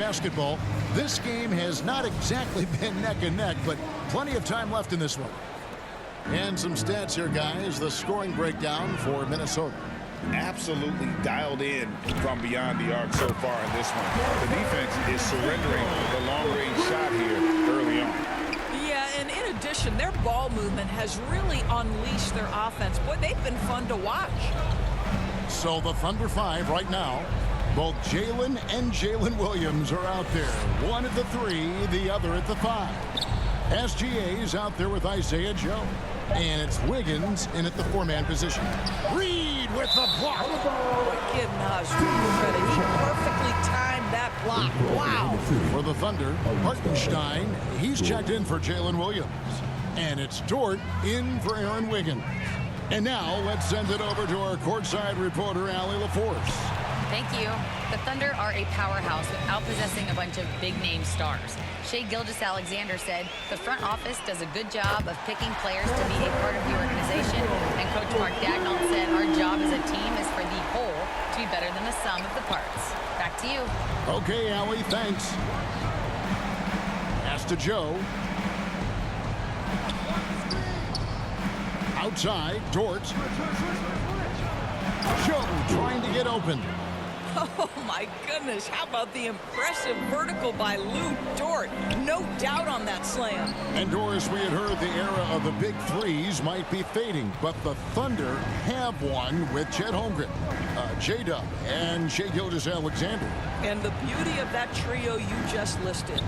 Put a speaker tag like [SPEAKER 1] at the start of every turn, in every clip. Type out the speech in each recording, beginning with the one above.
[SPEAKER 1] Basketball, this game has not exactly been neck and neck, but plenty of time left in this one. And some stats here, guys. The scoring breakdown for Minnesota.
[SPEAKER 2] Absolutely dialed in from beyond the arc so far in this one. The defense is surrendering the long-range shot here early on.
[SPEAKER 3] Yeah, and in addition, their ball movement has really unleashed their offense. Boy, they've been fun to watch. So
[SPEAKER 1] the Thunder 5 right now. Both Jalen and Jalen Williams are out there. One at the 3, the other at the 5. SGA's out there with Isaiah Joe. And it's Wiggins in at the 4-man position. Reed with the block.
[SPEAKER 3] Give Naz credit. He perfectly timed that block. Wow.
[SPEAKER 1] For the Thunder, Hartenstein, he's checked in for Jalen Williams. And it's Dort in for Aaron Wiggins. And now let's send it over to our courtside reporter, Allie LaForce.
[SPEAKER 4] Thank you. The Thunder are a powerhouse without possessing a bunch of big-name stars. Shai Gilgeous-Alexander said, the front office does a good job of picking players to be a part of the organization. And Coach Mark Dagnall said, our job as a team is for the whole to be better than the sum of the parts. Back to you.
[SPEAKER 1] Okay, Allie, thanks. Pass to Joe. Outside, Dort. Joe trying to get open.
[SPEAKER 3] Oh, my goodness. How about the impressive vertical by Lou Dort? No doubt on that slam.
[SPEAKER 1] And, Doris, we had heard the era of the big threes might be fading, but the Thunder have one with Chet Holmgren, J-Dub, and Shai Gilgeous-Alexander.
[SPEAKER 3] And the beauty of that trio you just listed,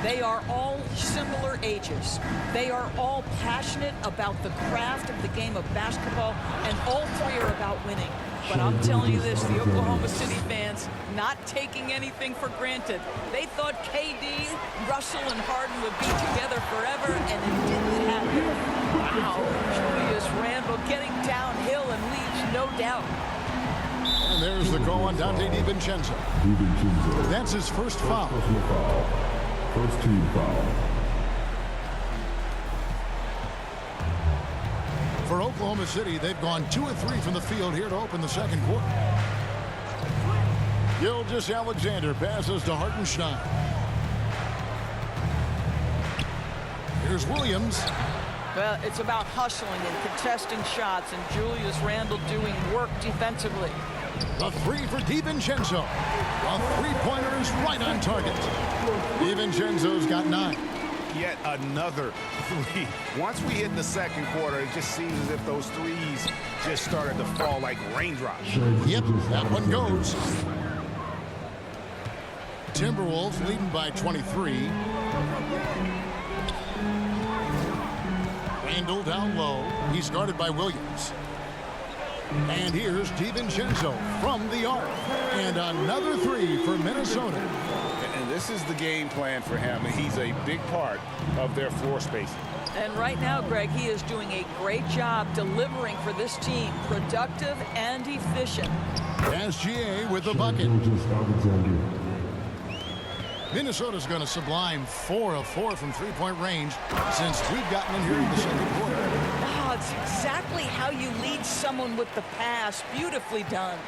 [SPEAKER 3] they are all similar ages. They are all passionate about the craft of the game of basketball, and all three are about winning. But I'm telling you this, the Oklahoma City fans not taking anything for granted. They thought KD, Russell, and Harden would be together forever, and it didn't happen. Wow, Julius Randle getting downhill and leaves no doubt.
[SPEAKER 1] And there's the call on Dante DiVincenzo. That's his first foul.
[SPEAKER 5] First team foul.
[SPEAKER 1] For Oklahoma City, they've gone 2 of 3 from the field here to open the second quarter. Gilgeous-Alexander passes to Hartenstein. Here's Williams.
[SPEAKER 3] Well, it's about hustling and contesting shots, and Julius Randle doing work defensively.
[SPEAKER 1] The 3 for DiVincenzo. A three-pointer is right on target. DiVincenzo's got 9.
[SPEAKER 2] Yet another 3. Once we hit the second quarter, it just seems as if those threes just started to fall like raindrops.
[SPEAKER 1] Yep, that one goes. Timberwolves leading by 23. Randle down low. He's guarded by Williams. And here's DiVincenzo from the arc. And another 3 for Minnesota.
[SPEAKER 2] And this is the game plan for him. He's a big part of their floor spacing.
[SPEAKER 3] And right now, Greg, he is doing a great job delivering for this team. Productive and efficient.
[SPEAKER 1] SGA with the bucket. Minnesota's going to sublime 4 of 4 from three-point range since we've gotten in here in the second quarter.
[SPEAKER 3] Oh, it's exactly how you lead someone with the pass. Beautifully done.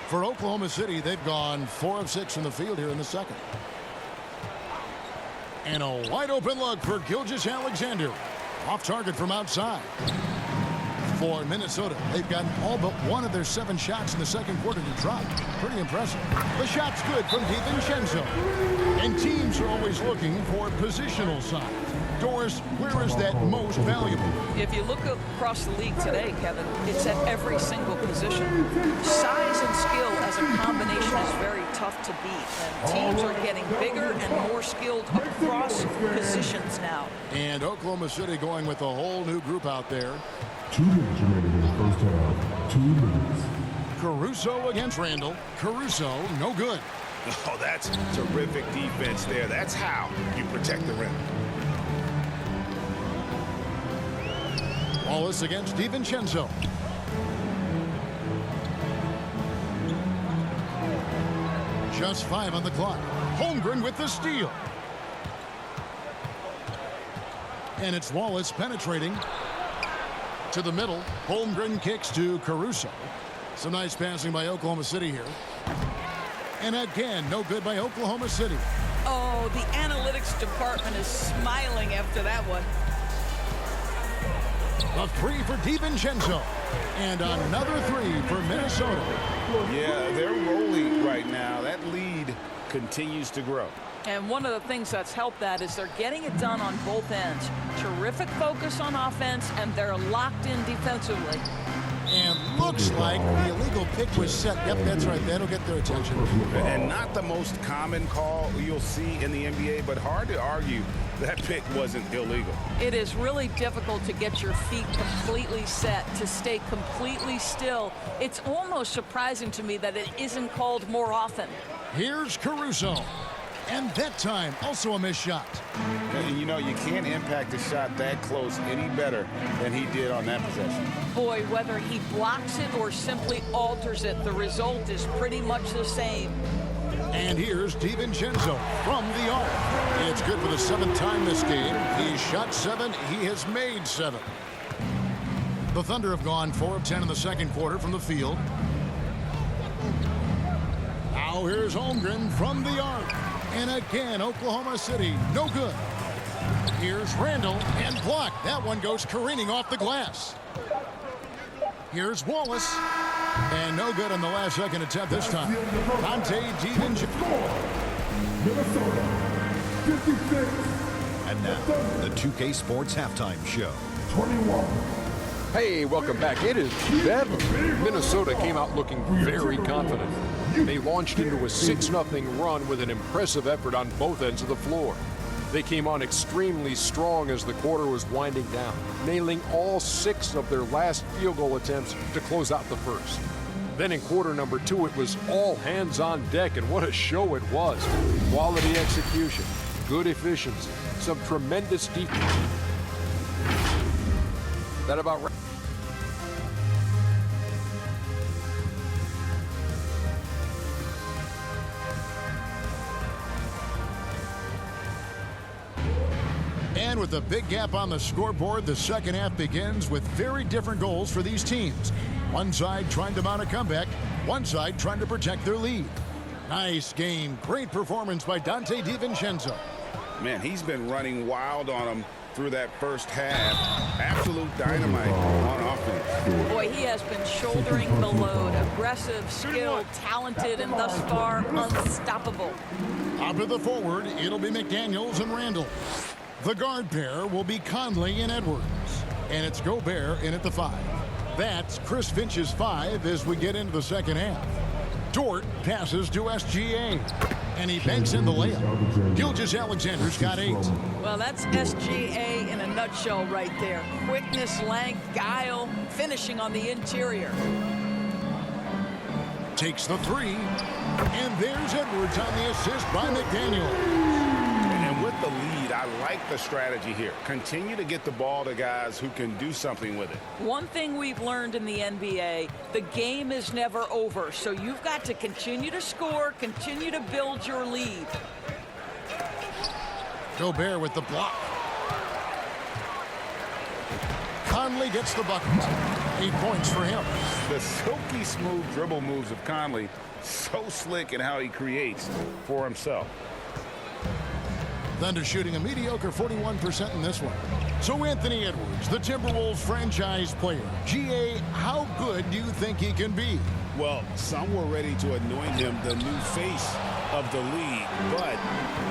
[SPEAKER 1] For Oklahoma City, they've gone 4 of 6 from the field here in the second. And a wide-open look for Gilgeous-Alexander. Off target from outside. For Minnesota, they've gotten all but 1 of their 7 shots in the second quarter to drop. Pretty impressive. The shot's good from DiVincenzo. And teams are always looking for positional size. Doris, where is that most valuable?
[SPEAKER 3] If you look across the league today, Kevin, it's at every single position. Size and skill as a combination is very tough to beat. And teams are getting bigger and more skilled across positions now.
[SPEAKER 1] And Oklahoma City going with a whole new group out there.
[SPEAKER 5] 2 minutes remaining in the first half. 2 minutes.
[SPEAKER 1] Caruso against Randle. Caruso, no good.
[SPEAKER 2] Oh, that's terrific defense there. That's how you protect the rim.
[SPEAKER 1] Wallace against DiVincenzo. Just 5 on the clock. Holmgren with the steal. And it's Wallace penetrating to the middle. Holmgren kicks to Caruso. Some nice passing by Oklahoma City here. And again, no good by Oklahoma City.
[SPEAKER 3] Oh, the analytics department is smiling after that one.
[SPEAKER 1] A three for DiVincenzo. And another three for Minnesota.
[SPEAKER 2] Yeah, they're rolling right now. That lead continues to grow.
[SPEAKER 3] And one of the things that's helped that is they're getting it done on both ends. Terrific focus on offense, and they're locked in defensively.
[SPEAKER 1] And looks like the illegal pick was set. Yep, that's right. That'll get their attention.
[SPEAKER 2] And not the most common call you'll see in the NBA, but hard to argue that pick wasn't illegal.
[SPEAKER 3] It is really difficult to get your feet completely set, to stay completely still. It's almost surprising to me that it isn't called more often.
[SPEAKER 1] Here's Caruso. And that time, also a missed shot.
[SPEAKER 2] And you know, you can't impact a shot that close any better than he did on that possession.
[SPEAKER 3] Boy, whether he blocks it or simply alters it, the result is pretty much the same.
[SPEAKER 1] And here's DiVincenzo from the arc. It's good for the 7th time this game. He's shot 7. He has made 7. The Thunder have gone 4 of 10 in the second quarter from the field. Now here's Holmgren from the arc. And again, Oklahoma City, no good. Here's Randall, and blocked. That one goes careening off the glass. Here's Wallace, and no good on the last second attempt this time. Dante DiVincenzo.
[SPEAKER 5] Minnesota, 56.
[SPEAKER 6] And now, the 2K Sports Halftime Show.
[SPEAKER 5] 21.
[SPEAKER 7] Hey, welcome back. It is them. Minnesota came out looking very confident. They launched into a 6-0 run with an impressive effort on both ends of the floor. They came on extremely strong as the quarter was winding down, nailing all 6 of their last field goal attempts to close out the first. Then in quarter number 2, it was all hands on deck, and what a show it was. Quality execution, good efficiency, some tremendous defense. That about right.
[SPEAKER 1] And with a big gap on the scoreboard, the second half begins with very different goals for these teams. One side trying to mount a comeback, one side trying to protect their lead. Nice game. Great performance by Dante DiVincenzo.
[SPEAKER 2] Man, he's been running wild on him through that first half. Absolute dynamite on offense.
[SPEAKER 3] Boy, he has been shouldering the load. Aggressive, skilled, talented, and thus far unstoppable.
[SPEAKER 1] Up to the forward, it'll be McDaniels and Randall. The guard pair will be Conley and Edwards. And it's Gobert in at the 5. That's Chris Finch's 5 as we get into the second half. Dort passes to SGA. And he banks in the layup. Gilgeous-Alexander's got 8.
[SPEAKER 3] Well, that's SGA in a nutshell right there. Quickness, length, guile, finishing on the interior.
[SPEAKER 1] Takes the 3. And there's Edwards on the assist by McDaniel.
[SPEAKER 2] And with the lead, I like the strategy here. Continue to get the ball to guys who can do something with it.
[SPEAKER 3] One thing we've learned in the NBA, the game is never over. So you've got to continue to score, continue to build your lead.
[SPEAKER 1] Gobert with the block. Conley gets the bucket. 8 points for him.
[SPEAKER 2] The silky smooth dribble moves of Conley, so slick in how he creates for himself.
[SPEAKER 1] Thunder shooting a mediocre 41% in this one. So Anthony Edwards, the Timberwolves franchise player. GA, how good do you think he can be?
[SPEAKER 2] Well, some were ready to anoint him the new face of the league. But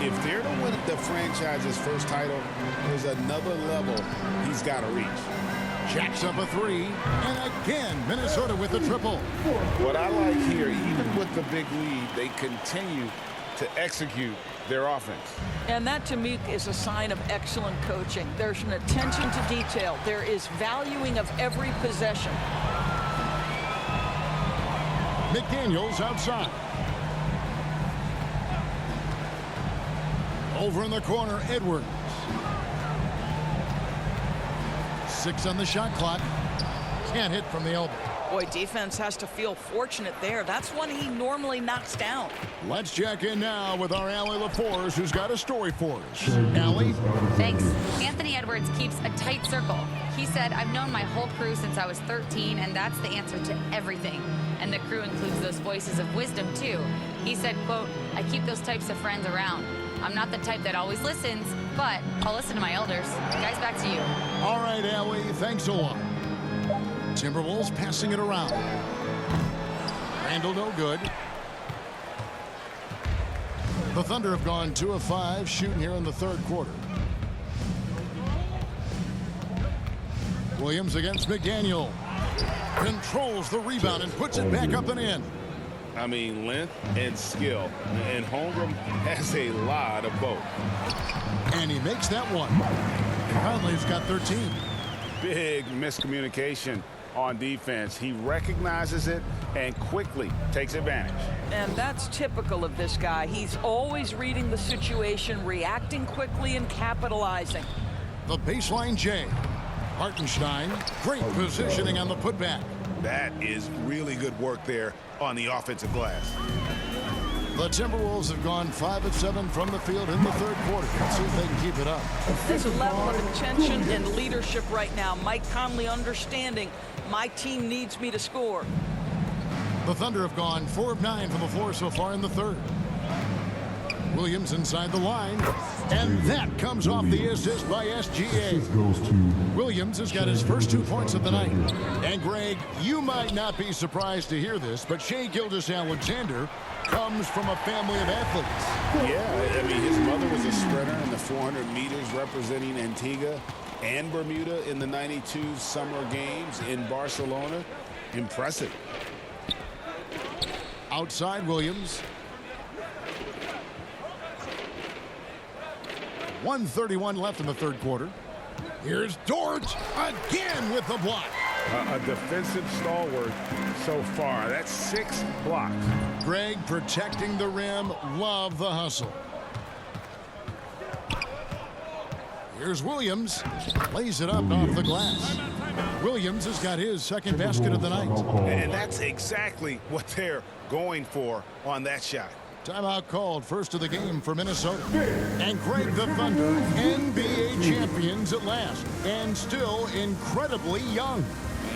[SPEAKER 2] if they're to win the franchise's first title, there's another level he's got to reach.
[SPEAKER 1] Jacks up a 3. And again, Minnesota with the triple.
[SPEAKER 2] What I like here, even with the big lead, they continue to execute their offense.
[SPEAKER 3] And that, to me, is a sign of excellent coaching. There's an attention to detail. There is valuing of every possession.
[SPEAKER 1] McDaniels outside. Over in the corner, Edwards. 6 on the shot clock. Can't hit from the elbow.
[SPEAKER 3] Boy, defense has to feel fortunate there. That's one he normally knocks down.
[SPEAKER 1] Let's check in now with our Allie LaForce, who's got a story for us. Allie?
[SPEAKER 4] Thanks. Anthony Edwards keeps a tight circle. He said, I've known my whole crew since I was 13, and that's the answer to everything. And the crew includes those voices of wisdom, too. He said, quote, I keep those types of friends around. I'm not the type that always listens, but I'll listen to my elders. Guys, back to you.
[SPEAKER 1] All right, Allie, thanks a lot. Timberwolves passing it around. Randall no good. The Thunder have gone 2 of 5 shooting here in the third quarter. Williams against McDaniel. Controls the rebound and puts it back up and in.
[SPEAKER 2] I mean, length and skill. And Holmgren has a lot of both.
[SPEAKER 1] And he makes that one. Conley's got 13.
[SPEAKER 2] Big miscommunication on defense. He recognizes it and quickly takes advantage.
[SPEAKER 3] And that's typical of this guy. He's always reading the situation, reacting quickly, and capitalizing.
[SPEAKER 1] The baseline J. Hartenstein, great positioning on the putback.
[SPEAKER 8] That is really good work there on the offensive glass.
[SPEAKER 1] The Timberwolves have gone 5 of 7 from the field in the third quarter. Let's see if they can keep it up.
[SPEAKER 3] There's a level of attention and leadership right now. Mike Conley understanding my team needs me to score.
[SPEAKER 1] The Thunder have gone 4 of 9 from the floor so far in the third. Williams inside the line, and that comes off the assist by SGA. Williams has got his first 2 points of the night. And Greg, you might not be surprised to hear this, but Shai Gilgeous-Alexander comes from a family of athletes.
[SPEAKER 2] Yeah, I mean, his mother was a sprinter in the 400 meters representing Antigua and Bermuda in the '92 Summer Games in Barcelona. Impressive.
[SPEAKER 1] Outside Williams. 1:31 left in the third quarter. Here's Dort again with the block.
[SPEAKER 2] A defensive stalwart so far. That's 6 blocks.
[SPEAKER 1] Greg protecting the rim. Love the hustle. Here's Williams. Lays it up off the glass. Williams has got his second basket of the night.
[SPEAKER 8] And that's exactly what they're going for on that shot.
[SPEAKER 1] Timeout called, first of the game for Minnesota. And Greg, the Thunder, NBA champions at last, and still incredibly young.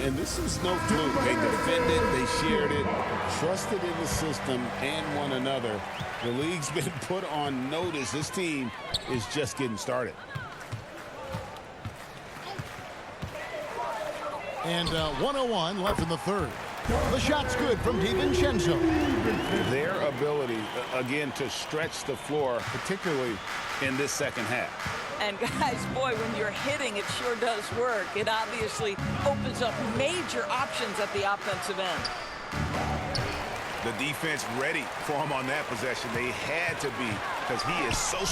[SPEAKER 2] And this is no fluke. They defended, they shared it, trusted in the system and one another. The league's been put on notice. This team is just getting started.
[SPEAKER 1] And 1:01 left in the third. The shot's good from DiVincenzo.
[SPEAKER 2] Their ability, again, to stretch the floor, particularly in this second half.
[SPEAKER 3] And guys, boy, when you're hitting, it sure does work. It obviously opens up major options at the offensive end.
[SPEAKER 8] The defense ready for him on that possession. They had to be, because he is so